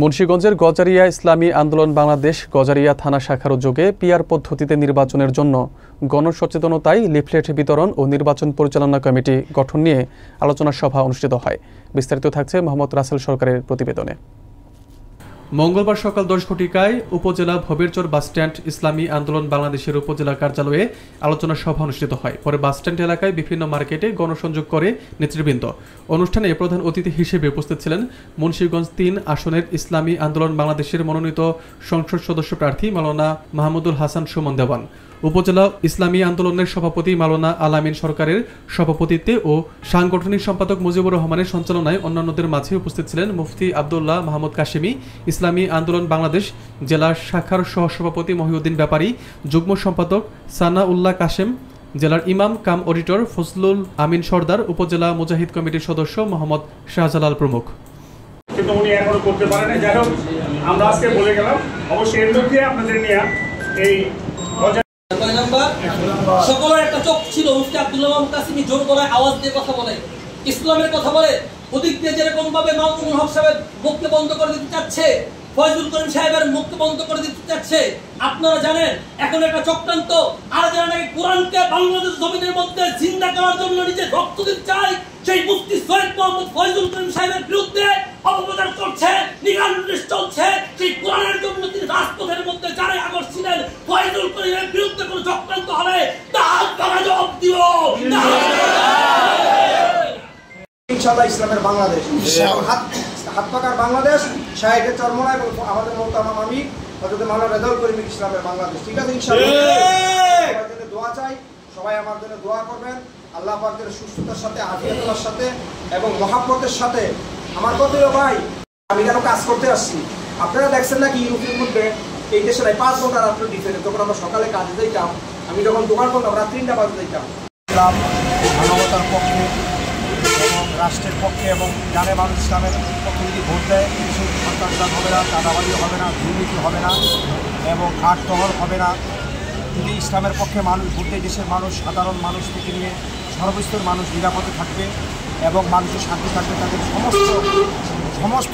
মুন্সিগঞ্জের গজারিয়া ইসলামী আন্দোলন বাংলাদেশ গজারিয়া থানা শাখার উদ্যোগে পিআর পদ্ধতিতে নির্বাচনের জন্য গণসচেতনতায় লিফলেট বিতরণ ও নির্বাচন পরিচালনা কমিটি গঠন নিয়ে আলোচনা সভা অনুষ্ঠিত হয়। বিস্তারিত থাকছে মোহাম্মদ রাসেল সরকারের প্রতিবেদনে। মঙ্গলবার সকাল 10 ঘটিকায় উপজেলা ভবিরচর বাসস্ট্যান্ড ইসলামী আন্দোলন বাংলাদেশের উপজেলা কার্যালয়ে আলোচনা সভা অনুষ্ঠিত হয়। পরে বাসস্ট্যান্ড এলাকায় বিভিন্ন মার্কেটে গণসংযোগ করে নেতৃবৃন্দ। অনুষ্ঠানে প্রধান অতিথি হিসেবে উপস্থিত ছিলেন মুন্সিগঞ্জ 3 আসনের ইসলামী আন্দোলন বাংলাদেশের মনোনীত সংসদ সদস্য প্রার্থী মাওলানা মাহমুদুল হাসান সুমন দেওয়ান, উপজেলা ইসলামী আন্দোলনের সভাপতি মাওলানা আলামিন সরকারের সভাপতিত্বে ও সাংগঠনিক সম্পাদক মুজিবুর রহমানের সঞ্চালনায় অন্যান্যদের মাঝে উপস্থিত ছিলেন মুফতি আব্দুল্লাহ মাহমুদ কাশেমি, ইসলামী আন্দোলন বাংলাদেশ জেলা শাখার সহসভাপতি মহিউদ্দিন ব্যাপারী, যুগ্ম সম্পাদক সানা উল্লাহ কাশেম, জেলার ইমাম কাম অডিটর ফজলুল আমিন সর্দার, উপজেলা মুজাহিদ কমিটির সদস্য মোহাম্মদ শাহজালাল প্রমুখ। কিন্তু উনি এখনো করতে পারেন না। যাই হোক, আমরা আজকে বলে গেলাম অবশ্যই এর মধ্যে আপনাদের নিয়ে এই সকলের একটা চোখ ছিল। মুফতি আব্দুল্লাহ মাহমুদ কাসেমি জোর গলায় আওয়াজ দিয়ে কথা বলে, ইসলামের কথা বলে। ওদিক দিয়ে যেরকম ভাবে মামুনুল হক সাহেবের মুখকে বন্ধ করে দিতে চাচ্ছে, ফয়জুল করিম সাহেবের মুখকে বন্ধ করে দিতে চাচ্ছে, আপনারা জানেন এখন একটা চক্রান্ত। আর যারা নাকি কোরআনকে বাংলাদেশ জমিনের মধ্যে জিন্দা করার জন্য নিজের রক্ত দিতে চায়, সেই মুফতি সৈয়দ মোহাম্মদ ফয়জুল করিম সাহেবের বিরুদ্ধে অপপ্রচার করছে, নিগার নোটিশ চলছে। সেই কোরআনের জন্য তিনি রাজপথের মধ্যে যারা আগস্ট ছিলেন, ফয়জুল করিমের বিরুদ্ধে কোনো চক্রান্ত হলে তার তারা জবাব দিও। ইনশাআল্লাহ ইসলামের বাংলাদেশ, হাত পাকার বাংলাদেশ, শাহেখে চরমনা এবং আমাদের মোহতারাম আমি হযরত মাওলানা রেজাউল করিম ইসলামের বাংলাদেশ। ঠিক আছে, ইনশাআল্লাহ সবার জন্য দোয়া চাই, সবাই আমার জন্য দোয়া করবেন। আল্লাহ পাকের সুস্থতার সাথে, আফিয়াতের সাথে এবং মহাব্বতের সাথে। আমার প্রিয় ভাই, আমি কেন কাজ করতে আসছি, আপনারা দেখছেন নাকি ইউরোপের মধ্যে এই দেশে 5 ঘন্টা রাত্রে ডিফারেন্স। যখন আমরা সকালে কাজে যাইতাম, আমি যখন দোকান করতাম রাত 3টা বাজে যাইতাম। মানবতার পক্ষে এবং রাষ্ট্রের পক্ষে এবং জানে মানুষ ইসলামের পক্ষে যদি ভোট দেয়, কিছু সন্ত্রাসবাদ হবে না, চাঁদাবাজি হবে না, দুর্নীতি হবে না এবং ঘাট টহল হবে না। যদি ইসলামের পক্ষে মানুষ ভোট দেয়, দেশের মানুষ, সাধারণ মানুষ থেকে নিয়ে সর্বস্তরের মানুষ নিরাপদে থাকবে এবং মানুষের শান্তি থাকবে। তাদের সমস্ত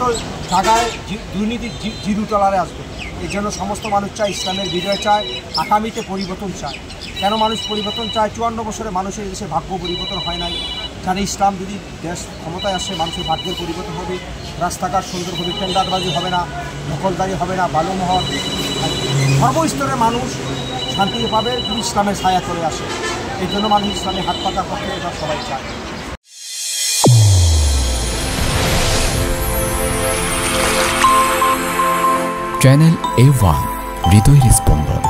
জায়গায় দুর্নীতি জিরো টলারে আসবে। এই জন্য সমস্ত মানুষ চায় ইসলামের বিজয় চায়, আগামীতে পরিবর্তন চায়। কেন মানুষ পরিবর্তন চায়? 54 বছরে মানুষের দেশে ভাগ্য পরিবর্তন হয় নাই। জানে ইসলাম যদি দেশ ক্ষমতায় আসে, মানুষের ভাগ্যের পরিবর্তন হবে, রাস্তাঘাট সুন্দর হবে, টেন্ডারবাজি হবে না, দখলদারি হবে না, বালুমহল, সর্বস্তরের মানুষ শান্তি পাবে যদি ইসলামের ছায়া চলে আসে। এই জন্য মানুষ ইসলামের হাত পাতা করতে এটা সবাই চায়। চ্যানেল A1 হৃদয়ের স্পন্দন।